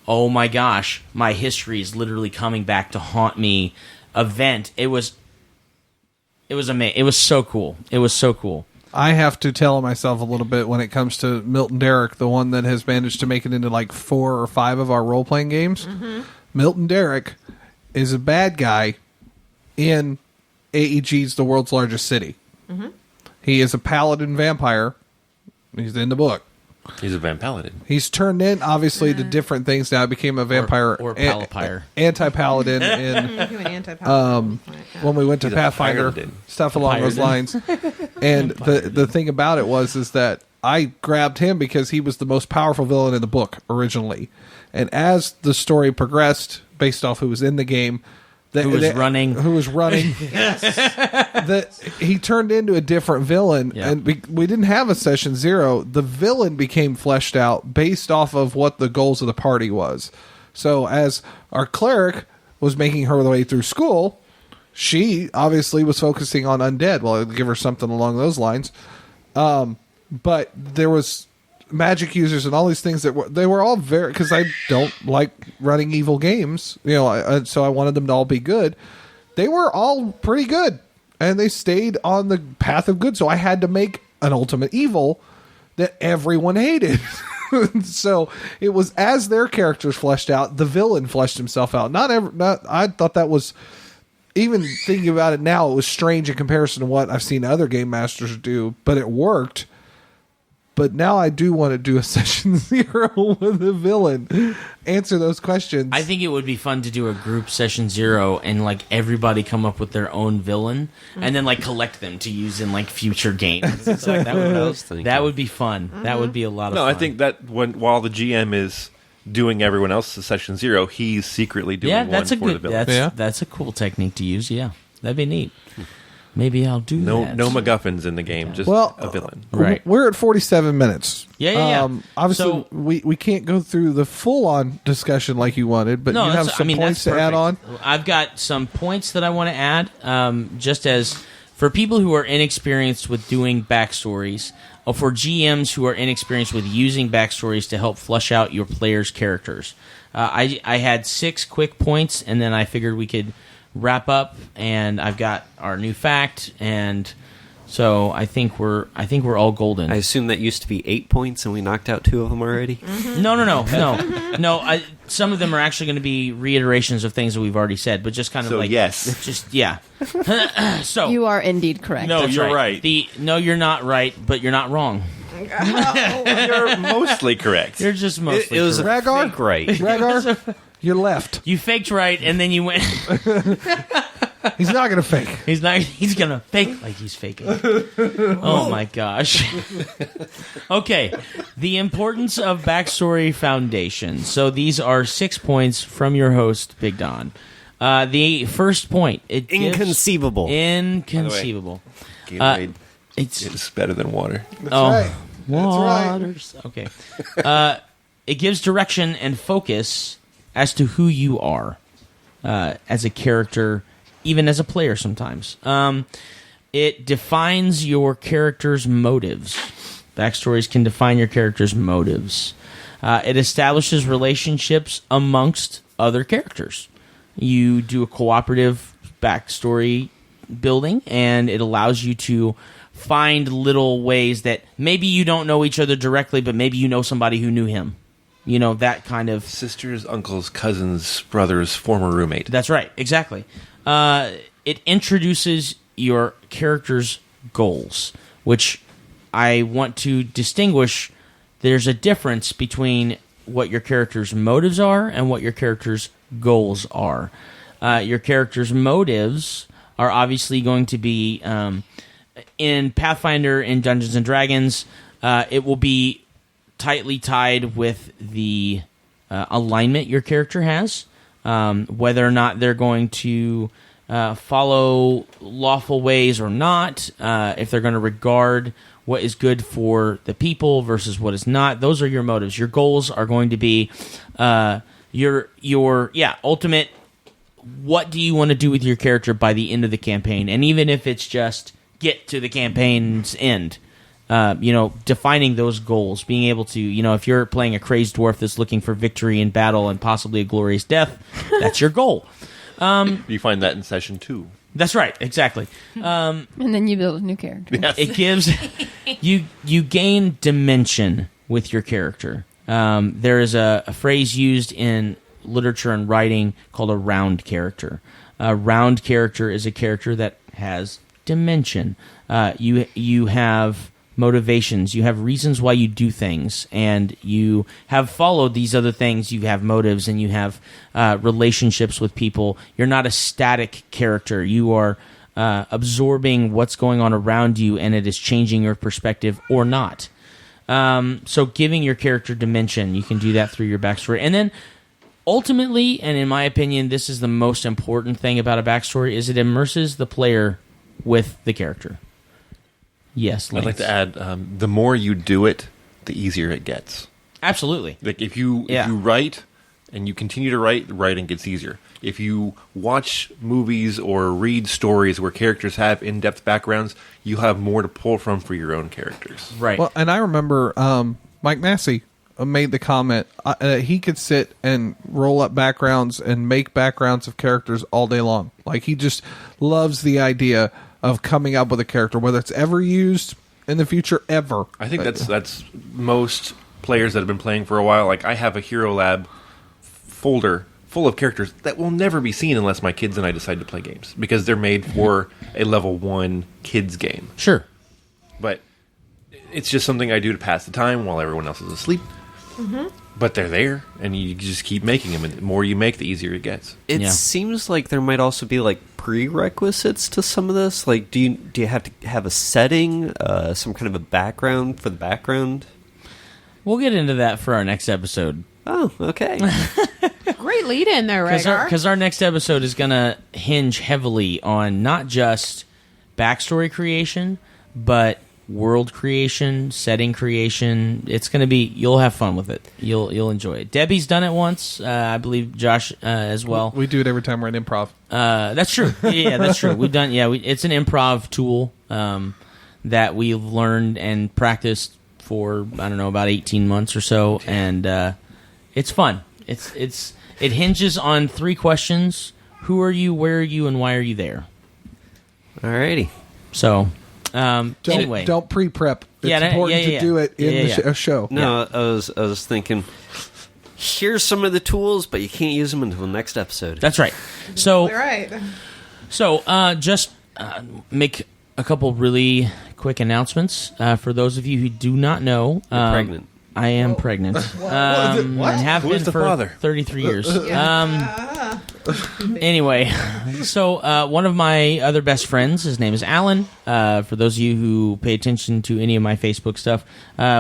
oh my gosh, my history is literally coming back to haunt me event. It was amazing. It was so cool. It was so cool. I have to tell myself a little bit when it comes to Milton Derrick, the one that has managed to make it into like 4 or 5 of our role-playing games. Milton Derrick is a bad guy in AEG's The World's Largest City. He is a paladin vampire. He's in the book. He's a Vampaladin. He's turned in, obviously, to different things now. Became a vampire Or palapire. Anti-paladin when we went to He's a Pathfinder, paladin. stuff along those lines. And the thing about it is that I grabbed him because he was the most powerful villain in the book originally. And as the story progressed, based off who was in the game, Who was running. He turned into a different villain, Yeah. and we didn't have a session 0. The villain became fleshed out based off of what the goals of the party was. So as our cleric was making her way through school, she obviously was focusing on undead. Well, I'd give her something along those lines. But there was magic users and all these things that they were all very, because I don't like running evil games, so I wanted them to all be good. They were all pretty good, and they stayed on the path of good. So I had to make an ultimate evil that everyone hated. So it was as their characters fleshed out, the villain fleshed himself out. I thought that was, even thinking about it now, it was strange in comparison to what I've seen other game masters do, but it worked. But now I do want to do a session 0 with a villain. Answer those questions. I think it would be fun to do a group session 0 and like everybody come up with their own villain and then like collect them to use in like future games. It's like, that would be fun. That would be a lot of fun. No, I think that while the GM is doing everyone else's session 0, he's secretly doing one that's a for the good. villain. That's a cool technique to use. Yeah, that'd be neat. Maybe I'll do that. No MacGuffins in the game, just a villain. Right. We're at 47 minutes. Yeah. Obviously, So- we can't go through the full-on discussion like you wanted, but you have some points to add on. I've got some points that I want to add, just as for people who are inexperienced with doing backstories, or for GMs who are inexperienced with using backstories to help flush out your players' characters. I had 6 quick points, and then I figured we could wrap up, and I've got our new fact, and so I think we're all golden. I assume that used to be 8 points, and we knocked out 2 of them already. No. Some of them are actually going to be reiterations of things that we've already said, but just kind of So, like yes. just yeah. So You are indeed correct. No, that's you're right. No, you're not right, but you're not wrong. wrong. You're mostly correct. You're just mostly It was a correct. Ragaar? fake right. Ragaar, you're left. You faked right, and then you went. He's not gonna fake. He's not. He's gonna fake like he's faking. Oh my gosh. Okay, the importance of backstory foundation. So these are 6 points from your host, Big Don. The first point. Inconceivable. Inconceivable. Gatorade It's is better than water. That's right. waters. Okay. It gives direction and focus as to who you are as a character, even as a player sometimes. It defines your character's motives. Backstories can define your character's motives. It establishes relationships amongst other characters. You do a cooperative backstory building, and it allows you to find little ways that maybe you don't know each other directly, but maybe you know somebody who knew him. You know, that kind of... Sisters, uncles, cousins, brothers, former roommate. That's right, exactly. It introduces your character's goals, which I want to distinguish. There's a difference between what your character's motives are and what your character's goals are. Your character's motives are obviously going to be... in Pathfinder, in Dungeons & Dragons, it will be tightly tied with the alignment your character has, whether or not they're going to follow lawful ways or not, if they're going to regard what is good for the people versus what is not. Those are your motives. Your goals are going to be your ultimate, what do you want to do with your character by the end of the campaign? And even if it's just get to the campaign's end, defining those goals, being able to, if you're playing a crazed dwarf that's looking for victory in battle and possibly a glorious death, that's your goal. You find that in session 2. That's right, exactly. And then you build a new character. Yes. It gives you gain dimension with your character. There is a phrase used in literature and writing called a round character. A round character is a character that has dimension. You have motivations. You have reasons why you do things, and you have followed these other things. You have motives, and you have relationships with people. You're not a static character. You are absorbing what's going on around you, and it is changing your perspective or not. So giving your character dimension, you can do that through your backstory. And then ultimately, and in my opinion, this is the most important thing about a backstory, is it immerses the player with the character. Yes, Lance. I'd like to add, the more you do it, the easier it gets. Absolutely. Like if you write and you continue to write, the writing gets easier. If you watch movies or read stories where characters have in-depth backgrounds, you have more to pull from for your own characters. Right. Well, and I remember Mike Massey made the comment he could sit and roll up backgrounds and make backgrounds of characters all day long. Like, he just loves the idea of coming up with a character, whether it's ever used in the future, ever. I think that's most players that have been playing for a while. Like, I have a Hero Lab folder full of characters that will never be seen unless my kids and I decide to play games, because they're made for a level 1 kids game. Sure. But it's just something I do to pass the time while everyone else is asleep. Mm-hmm. But they're there, and you just keep making them, and the more you make, the easier it gets. It seems like there might also be like prerequisites to some of this. Like, do you have to have a setting, some kind of a background for the background? We'll get into that for our next episode. Oh, okay. Great lead in there, Ragaar. Because our next episode is going to hinge heavily on not just backstory creation, but world creation, setting creation. It's going to be, you'll have fun with it. You'll enjoy it. Debbie's done it once. I believe Josh as well. We do it every time we're in improv. That's true. Yeah, that's true. We've done. Yeah, it's an improv tool that we've learned and practiced for, I don't know, about 18 months or so, and it's fun. It hinges on 3 questions: who are you, where are you, and why are you there? Alrighty. So. Anyway, don't pre-prep. It's important to do it in a show. No, I was thinking, here's some of the tools, but you can't use them until the next episode. That's right. So, right. So, just make a couple really quick announcements. For those of you who do not know, pregnant. I am pregnant. And have been for father? 33 years. Anyway, so one of my other best friends, his name is Alan. For those of you who pay attention to any of my Facebook stuff,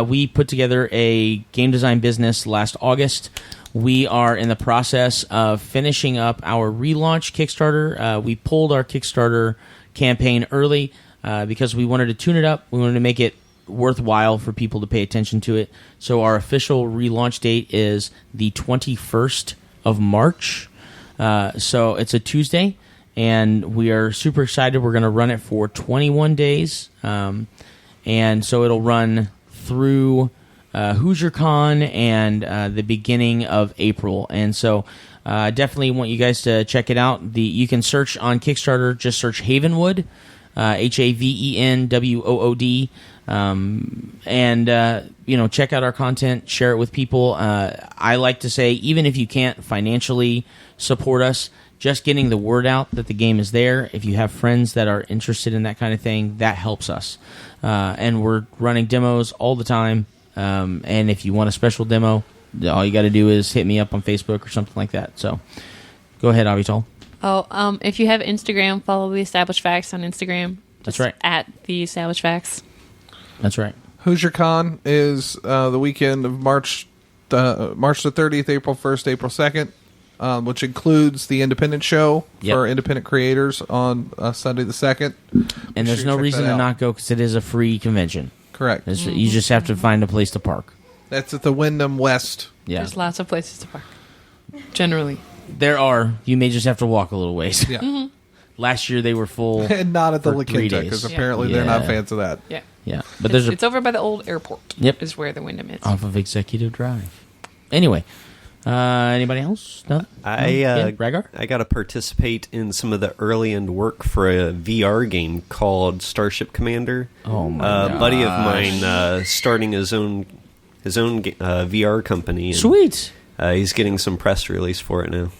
we put together a game design business last August. We are in the process of finishing up our relaunch Kickstarter. We pulled our Kickstarter campaign early because we wanted to tune it up. We wanted to make it worthwhile for people to pay attention to it. So our official relaunch date is the 21st of March. So it's a Tuesday, and we are super excited. We're going to run it for 21 days. And so it'll run through Yer Con and the beginning of April. And so I definitely want you guys to check it out. You can search on Kickstarter, just search Havenwood, Havenwood. And check out our content, share it with people. I like to say, even if you can't financially support us, just getting the word out that the game is there. If you have friends that are interested in that kind of thing, that helps us. And we're running demos all the time. And if you want a special demo, all you got to do is hit me up on Facebook or something like that. So go ahead, Avital. Oh, if you have Instagram, follow The Established Facts on Instagram. That's right. At The Established Facts. That's right. Yer Con is the weekend of March the 30th, April 1st, April 2nd, which includes the independent show for independent creators on Sunday the 2nd. And there's no reason to not go because it is a free convention. Correct. You just have to find a place to park. That's at the Wyndham West. Yeah. There's lots of places to park. Generally. There are. You may just have to walk a little ways. Yeah. Mm-hmm. Last year they were full. And not at the La 3 Quinta, days. because apparently they're not fans of that. Yeah. Yeah. But there's it's over by the old airport. Yep. Is where the Wyndham is. off of Executive Drive. Anyway. Anybody else? No? Ragaar? I got to participate in some of the early end work for a VR game called Starship Commander. Oh my A buddy of mine starting his own VR company. And, Sweet. he's getting some press release for it now.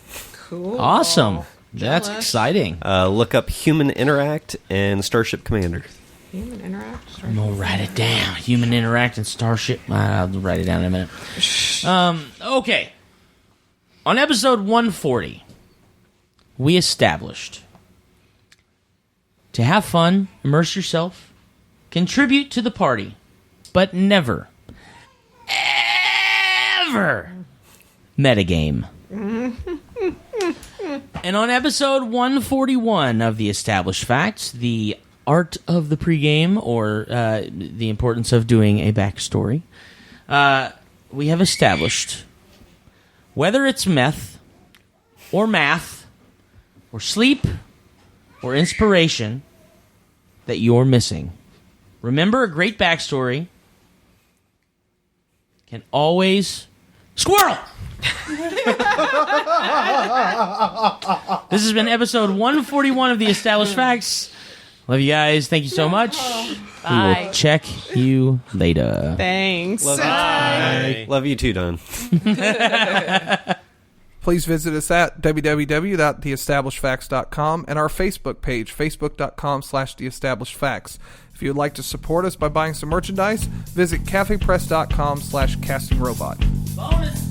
Cool. Awesome. That's Jealous. exciting. Look up Human Interact and Starship Commander. Human Interact. I'm going to write it down. Human Interact and Starship. I'll write it down in a minute. Okay. On episode 140, we established to have fun, immerse yourself, contribute to the party, but never, ever metagame. And on episode 141 of the Established Facts, the art of the pregame, or the importance of doing a backstory, we have established whether it's meth, or math, or sleep, or inspiration that you're missing. Remember, a great backstory can always... Squirrel! This has been episode 141 of The Established Facts. Love you guys. Thank you so much. Bye. We will check you later. Thanks. Love you too, Don. Please visit us at www.theestablishedfacts.com and our Facebook page, facebook.com/theestablishedfacts. If you would like to support us by buying some merchandise, visit cafepress.com/castingrobot. Bonus!